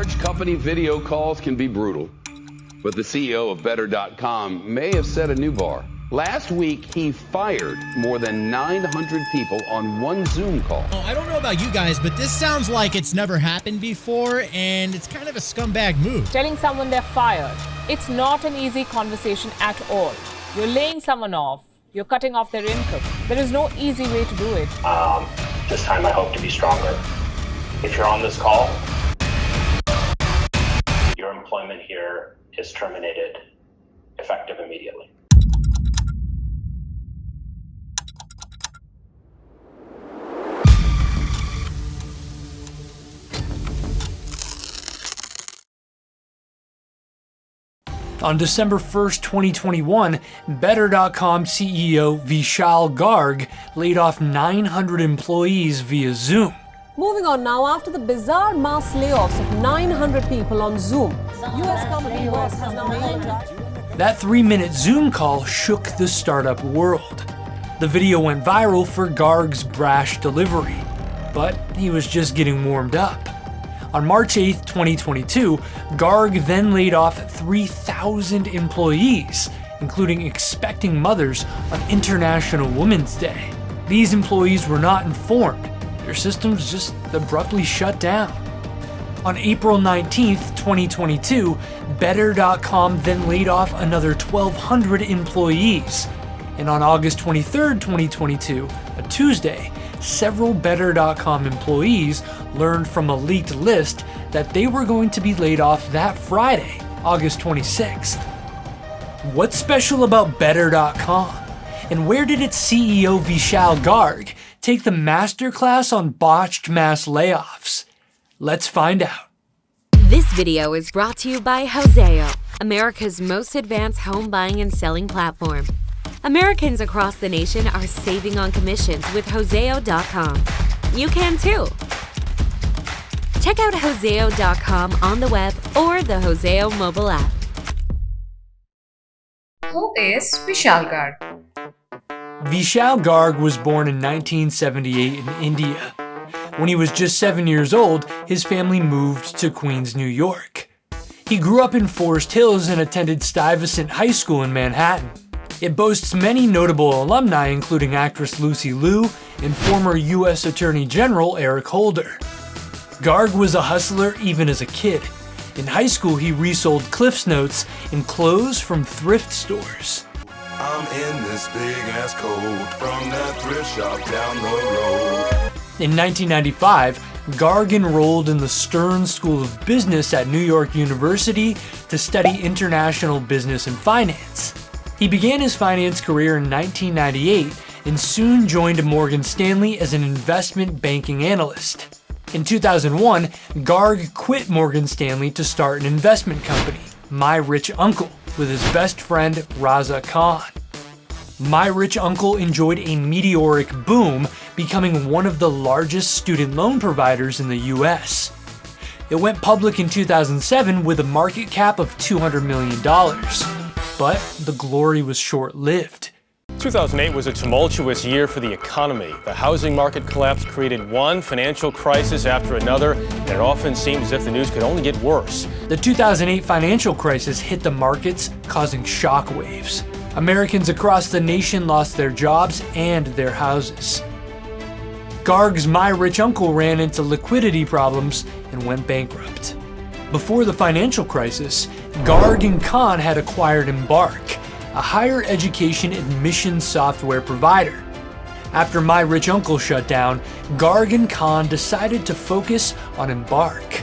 large company video calls can be brutal, but the CEO of Better.com may have set a new bar. Last week, he fired more than 900 people on one Zoom call. Oh, I don't know about you guys, but this sounds like it's never happened before, and it's kind of a scumbag move. Telling someone they're fired, it's not an easy conversation at all. You're laying someone off. You're cutting off their income. There is no easy way to do it. This time I hope to be stronger. If you're on this call, your employment here is terminated, effective immediately. On December 1st, 2021, Better.com CEO Vishal Garg laid off 900 employees via Zoom. Moving on now, after the bizarre mass layoffs of 900 people on Zoom, US company boss has now apologized. That 3-minute Zoom call shook the startup world. The video went viral for Garg's brash delivery, but he was just getting warmed up. On March 8th, 2022, Garg then laid off 3,000 employees, including expecting mothers on International Women's Day. These employees were not informed. Their systems just abruptly shut down. On April 19th, 2022, Better.com then laid off another 1,200 employees. And on August 23rd, 2022, a Tuesday, several Better.com employees learned from a leaked list that they were going to be laid off that Friday, August 26th. What's special about Better.com? And where did its CEO Vishal Garg take the masterclass on botched mass layoffs? Let's find out. This video is brought to you by Houzeo, America's most advanced home buying and selling platform. Americans across the nation are saving on commissions with Houzeo.com. You can too. Check out Houzeo.com on the web or the Houzeo mobile app. Who is Vishal Garg? Vishal Garg was born in 1978 in India. When he was just 7 years old, his family moved to Queens, New York. He grew up in Forest Hills and attended Stuyvesant High School in Manhattan. It boasts many notable alumni, including actress Lucy Liu and former U.S. Attorney General Eric Holder. Garg was a hustler even as a kid. In high school, he resold Cliff's Notes and clothes from thrift stores. I'm in this big-ass coat from that thrift shop down the road. In 1995, Garg enrolled in the Stern School of Business at New York University to study international business and finance. He began his finance career in 1998 and soon joined Morgan Stanley as an investment banking analyst. In 2001, Garg quit Morgan Stanley to start an investment company, My Rich Uncle, with his best friend Raza Khan. My Rich Uncle enjoyed a meteoric boom, becoming one of the largest student loan providers in the US. It went public in 2007 with a market cap of $200 million. But the glory was short-lived. 2008 was a tumultuous year for the economy. The housing market collapse created one financial crisis after another, and it often seemed as if the news could only get worse. The 2008 financial crisis hit the markets, causing shockwaves. Americans across the nation lost their jobs and their houses. Garg's My Rich Uncle ran into liquidity problems and went bankrupt. Before the financial crisis, Garg and Khan had acquired Embark, a higher education admissions software provider. After My Rich Uncle shut down, Garg and Khan decided to focus on Embark.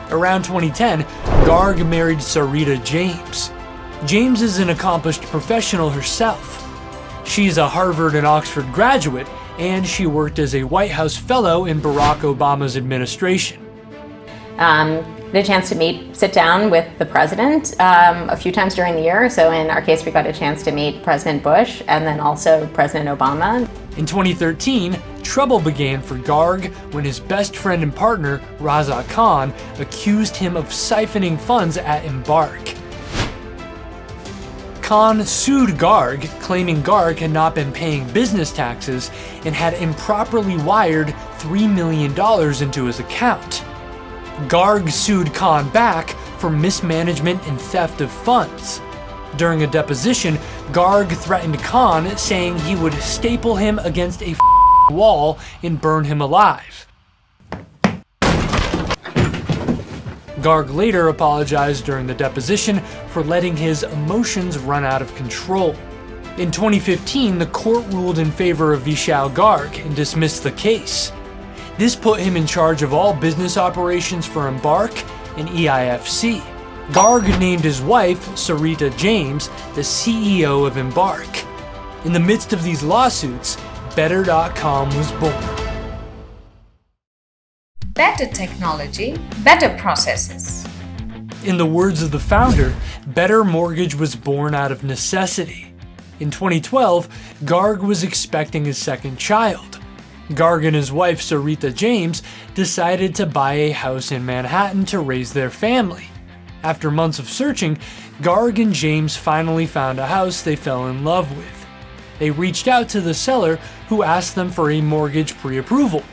Around 2010, Garg married Sarita James. James is an accomplished professional herself. She's a Harvard and Oxford graduate, and she worked as a White House fellow in Barack Obama's administration. The chance to sit down with the president a few times during the year. So in our case, we got a chance to meet President Bush and then also President Obama. In 2013, trouble began for Garg when his best friend and partner, Raza Khan, accused him of siphoning funds at Embark. Khan sued Garg, claiming Garg had not been paying business taxes and had improperly wired $3 million into his account. Garg sued Khan back for mismanagement and theft of funds. During a deposition, Garg threatened Khan, saying he would staple him against a wall and burn him alive. Garg later apologized during the deposition for letting his emotions run out of control. In 2015, the court ruled in favor of Vishal Garg and dismissed the case. This put him in charge of all business operations for Embark and EIFC. Garg named his wife, Sarita James, the CEO of Embark. In the midst of these lawsuits, Better.com was born. Better technology, better processes. In the words of the founder, Better Mortgage was born out of necessity. In 2012, Garg was expecting his second child. Garg and his wife, Sarita James, decided to buy a house in Manhattan to raise their family. After months of searching, Garg and James finally found a house they fell in love with. They reached out to the seller, who asked them for a mortgage pre-approval.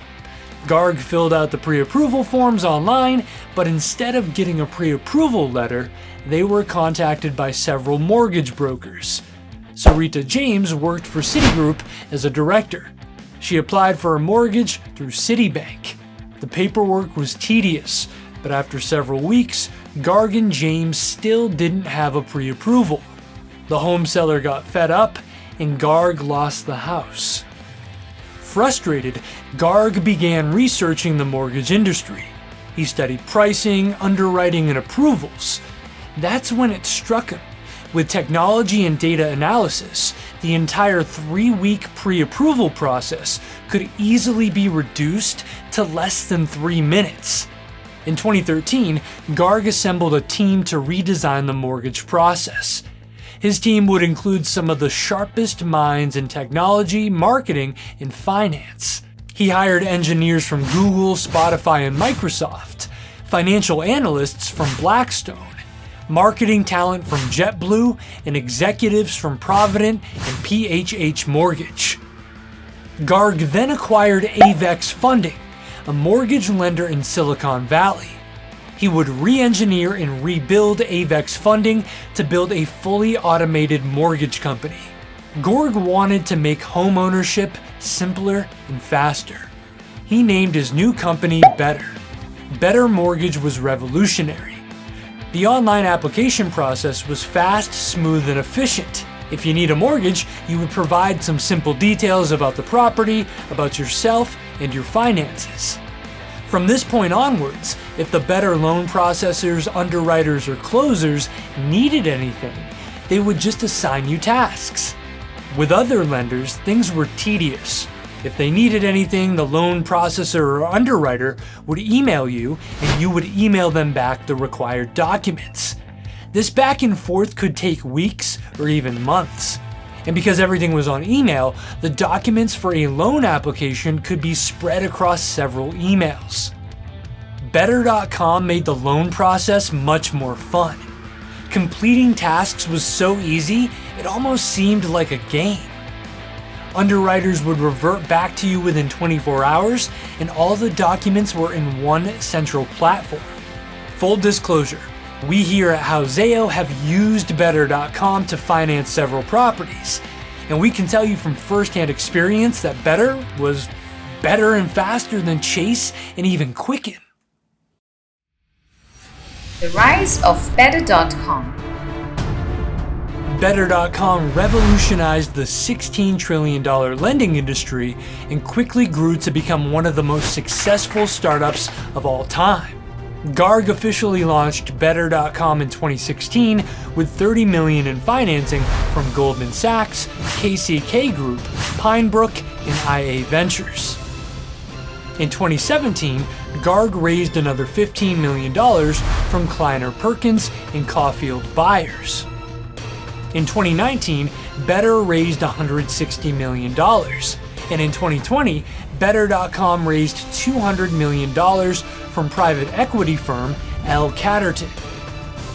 Garg filled out the pre-approval forms online, but instead of getting a pre-approval letter, they were contacted by several mortgage brokers. Sarita James worked for Citigroup as a director. She applied for a mortgage through Citibank. The paperwork was tedious, but after several weeks, Garg and James still didn't have a pre-approval. The home seller got fed up, and Garg lost the house. Frustrated, Garg began researching the mortgage industry. He studied pricing, underwriting, and approvals. That's when it struck him. With technology and data analysis, the entire 3-week pre-approval process could easily be reduced to less than 3 minutes. In 2013, Garg assembled a team to redesign the mortgage process. His team would include some of the sharpest minds in technology, marketing, and finance. He hired engineers from Google, Spotify, and Microsoft, financial analysts from Blackstone, marketing talent from JetBlue, and executives from Provident and PHH Mortgage. Garg then acquired Avex Funding, a mortgage lender in Silicon Valley. He would re-engineer and rebuild Avex Funding to build a fully automated mortgage company. Garg wanted to make home ownership simpler and faster. He named his new company Better. Better Mortgage was revolutionary. The online application process was fast, smooth, and efficient. If you need a mortgage, you would provide some simple details about the property, about yourself, and your finances. From this point onwards, if the Better loan processors, underwriters, or closers needed anything, they would just assign you tasks. With other lenders, things were tedious. If they needed anything, the loan processor or underwriter would email you, and you would email them back the required documents. This back and forth could take weeks or even months. And because everything was on email, the documents for a loan application could be spread across several emails. Better.com made the loan process much more fun. Completing tasks was so easy, it almost seemed like a game. Underwriters would revert back to you within 24 hours, and all the documents were in one central platform. Full disclosure, we here at Houzeo have used Better.com to finance several properties, and we can tell you from firsthand experience that Better was better and faster than Chase and even Quicken. The rise of Better.com. Better.com revolutionized the $16 trillion lending industry and quickly grew to become one of the most successful startups of all time. Garg officially launched Better.com in 2016 with $30 million in financing from Goldman Sachs, KCK Group, Pinebrook, and IA Ventures. In 2017, Garg raised another $15 million from Kleiner Perkins and Caulfield Buyers. In 2019, Better raised $160 million, and in 2020, Better.com raised $200 million from private equity firm L. Catterton.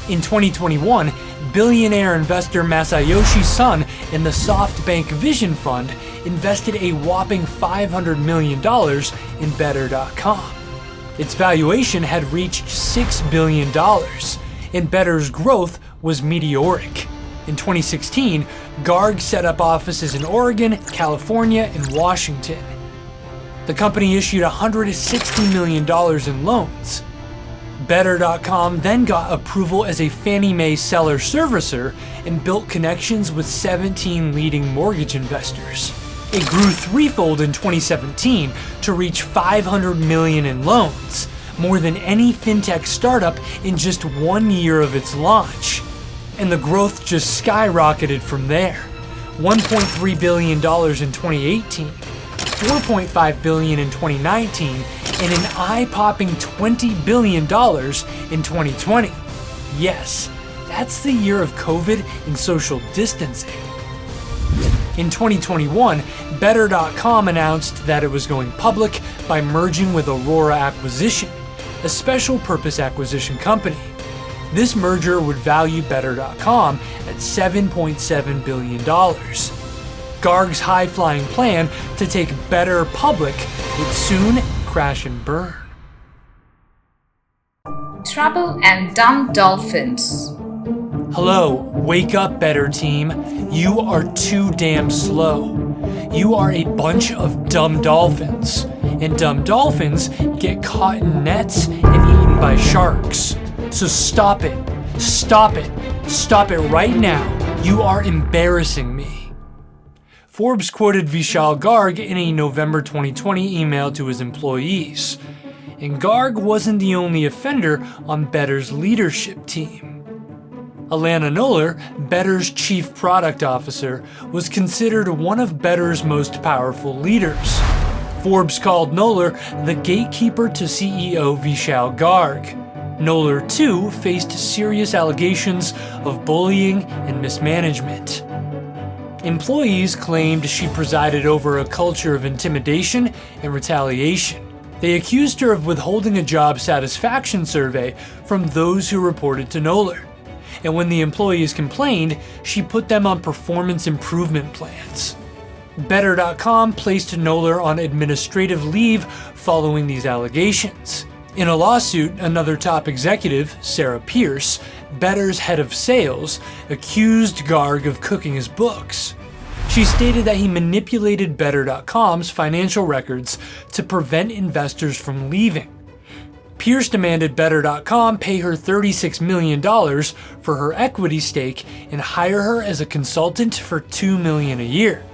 In 2021, billionaire investor Masayoshi Son and the SoftBank Vision Fund invested a whopping $500 million in Better.com. Its valuation had reached $6 billion, and Better's growth was meteoric. In 2016, Garg set up offices in Oregon, California, and Washington. The company issued $160 million in loans. Better.com then got approval as a Fannie Mae seller servicer and built connections with 17 leading mortgage investors. It grew threefold in 2017 to reach $500 million in loans, more than any fintech startup in just 1 year of its launch. And the growth just skyrocketed from there. $1.3 billion in 2018, $4.5 billion in 2019, and an eye-popping $20 billion in 2020. Yes, that's the year of COVID and social distancing. In 2021, Better.com announced that it was going public by merging with Aurora Acquisition, a special purpose acquisition company. This merger would value Better.com at $7.7 billion. Garg's high-flying plan to take Better public would soon crash and burn. Trouble and dumb dolphins. Hello, wake up, Better team. You are too damn slow. You are a bunch of dumb dolphins, and dumb dolphins get caught in nets and eaten by sharks. So stop it. Stop it. Stop it right now. You are embarrassing me. Forbes quoted Vishal Garg in a November 2020 email to his employees. And Garg wasn't the only offender on Better's leadership team. Alana Noller, Better's chief product officer, was considered one of Better's most powerful leaders. Forbes called Noller the gatekeeper to CEO Vishal Garg. Noller, too, faced serious allegations of bullying and mismanagement. Employees claimed she presided over a culture of intimidation and retaliation. They accused her of withholding a job satisfaction survey from those who reported to Noller. And when the employees complained, she put them on performance improvement plans. Better.com placed Noller on administrative leave following these allegations. In a lawsuit, another top executive, Sarah Pierce, Better's head of sales, accused Garg of cooking his books. She stated that he manipulated Better.com's financial records to prevent investors from leaving. Pierce demanded Better.com pay her $36 million for her equity stake and hire her as a consultant for $2 million a year.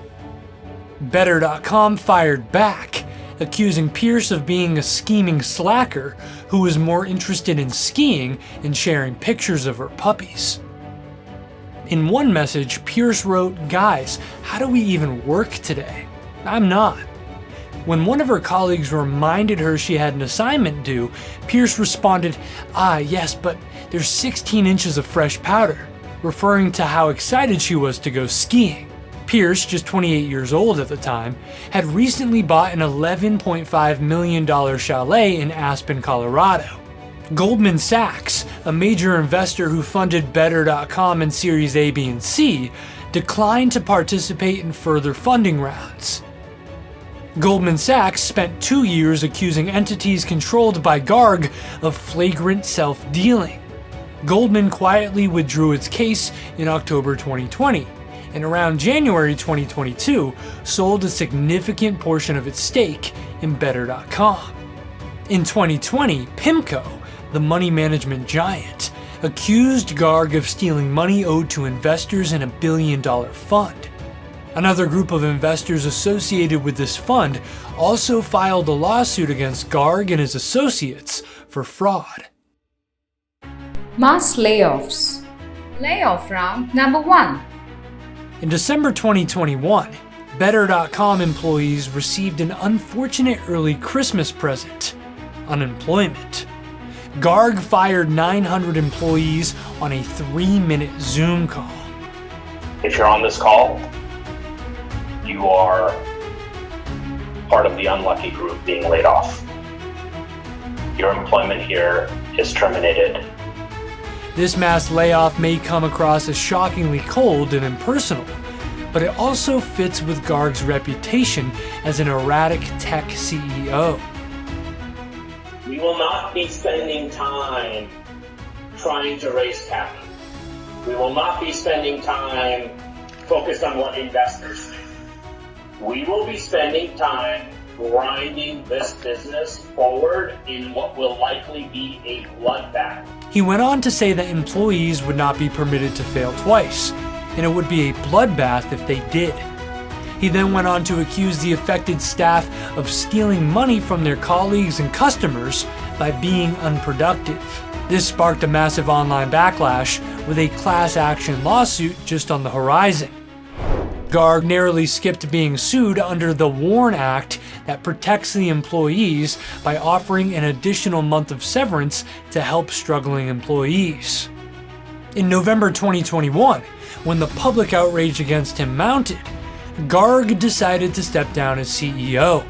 Better.com fired back, accusing Pierce of being a scheming slacker who was more interested in skiing and sharing pictures of her puppies. In one message, Pierce wrote, "Guys, how do we even work today? I'm not." When one of her colleagues reminded her she had an assignment due, Pierce responded, "Yes, but there's 16 inches of fresh powder," referring to how excited she was to go skiing. Pierce, just 28 years old at the time, had recently bought an $11.5 million chalet in Aspen, Colorado. Goldman Sachs, a major investor who funded Better.com in Series A, B, and C, declined to participate in further funding rounds. Goldman Sachs spent 2 years accusing entities controlled by Garg of flagrant self-dealing. Goldman quietly withdrew its case in October 2020, and around January 2022 sold a significant portion of its stake in Better.com. In 2020, PIMCO, the money management giant, accused Garg of stealing money owed to investors in a $1 billion fund. Another group of investors associated with this fund also filed a lawsuit against Garg and his associates for fraud. Mass layoffs. Layoff round number 1. In December 2021, Better.com employees received an unfortunate early Christmas present: unemployment. Garg fired 900 employees on a 3-minute Zoom call. If you're on this call, you are part of the unlucky group being laid off. Your employment here is terminated. This mass layoff may come across as shockingly cold and impersonal, but it also fits with Garg's reputation as an erratic tech CEO. We will not be spending time trying to raise capital. We will not be spending time focused on what investors think. We will be spending time grinding this business forward in what will likely be a bloodbath. He went on to say that employees would not be permitted to fail twice, and it would be a bloodbath if they did. He then went on to accuse the affected staff of stealing money from their colleagues and customers by being unproductive. This sparked a massive online backlash, with a class action lawsuit just on the horizon. Garg narrowly skipped being sued under the WARN Act that protects the employees by offering an additional month of severance to help struggling employees. In November 2021, when the public outrage against him mounted, Garg decided to step down as CEO.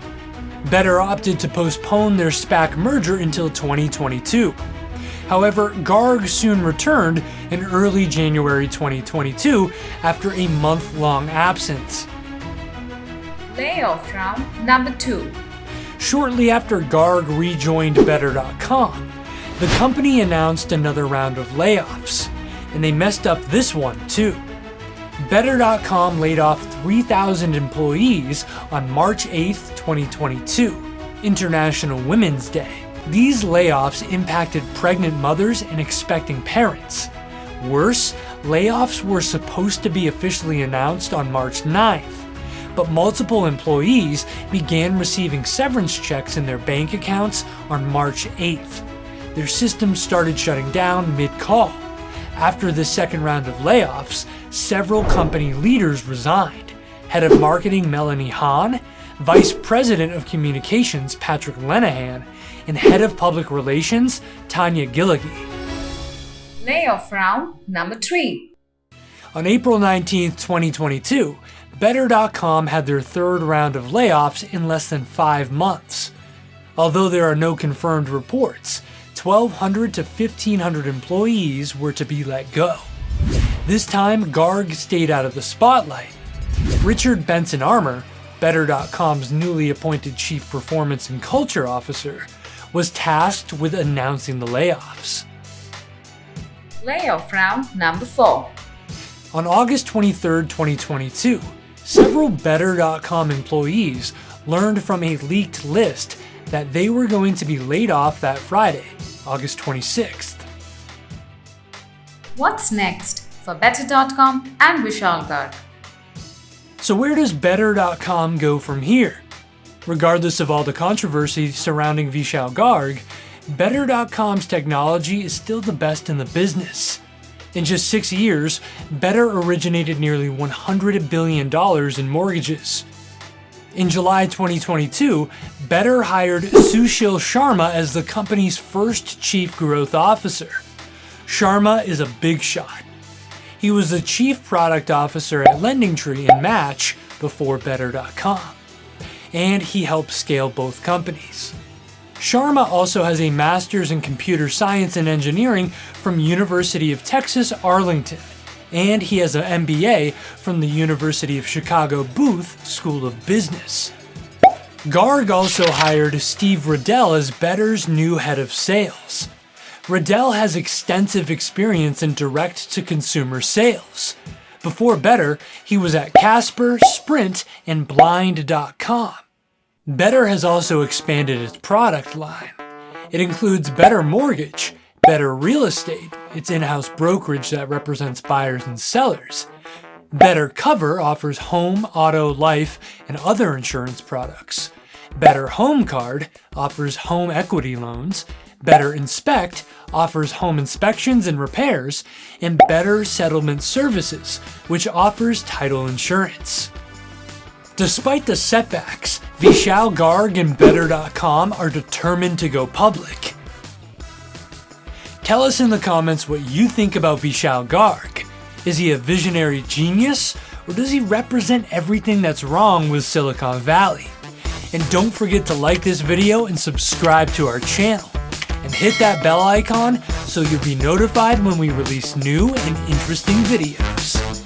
Better opted to postpone their SPAC merger until 2022. However, Garg soon returned in early January 2022 after a month-long absence. Layoff round number 2. Shortly after Garg rejoined Better.com, the company announced another round of layoffs, and they messed up this one too. Better.com laid off 3,000 employees on March 8, 2022, International Women's Day. These layoffs impacted pregnant mothers and expecting parents. Worse, layoffs were supposed to be officially announced on March 9th, but multiple employees began receiving severance checks in their bank accounts on March 8th. Their systems started shutting down mid-call. After the second round of layoffs, several company leaders resigned. Head of Marketing Melanie Hahn, Vice President of Communications Patrick Lenahan, and Head of Public Relations Tanya Gilligy. Layoff round number 3. On April 19, 2022, Better.com had their third round of layoffs in less than 5 months. Although there are no confirmed reports, 1,200 to 1,500 employees were to be let go. This time, Garg stayed out of the spotlight. Richard Benson Armour, Better.com's newly appointed Chief Performance and Culture Officer, was tasked with announcing the layoffs. Layoff round number 4. On August 23, 2022, several Better.com employees learned from a leaked list that they were going to be laid off that Friday, August 26th. What's next for Better.com and Vishal Garg? So where does Better.com go from here? Regardless of all the controversy surrounding Vishal Garg, Better.com's technology is still the best in the business. In just 6 years, Better originated nearly $100 billion in mortgages. In July 2022, Better hired Sushil Sharma as the company's first Chief Growth Officer. Sharma is a big shot. He was the Chief Product Officer at LendingTree and Match before Better.com, and he helped scale both companies. Sharma also has a Master's in Computer Science and Engineering from University of Texas, Arlington, and he has an MBA from the University of Chicago Booth School of Business. Garg also hired Steve Riddell as Better's new head of sales. Riddell has extensive experience in direct-to-consumer sales. Before Better, he was at Casper, Sprint, and Blind.com. Better has also expanded its product line. It includes Better Mortgage, Better Real Estate, its in-house brokerage that represents buyers and sellers. Better Cover offers home, auto, life, and other insurance products. Better Home Card offers home equity loans. Better Inspect offers home inspections and repairs. And Better Settlement Services, which offers title insurance. Despite the setbacks, Vishal Garg and Better.com are determined to go public. Tell us in the comments what you think about Vishal Garg. Is he a visionary genius, or does he represent everything that's wrong with Silicon Valley? And don't forget to like this video and subscribe to our channel. And hit that bell icon so you'll be notified when we release new and interesting videos.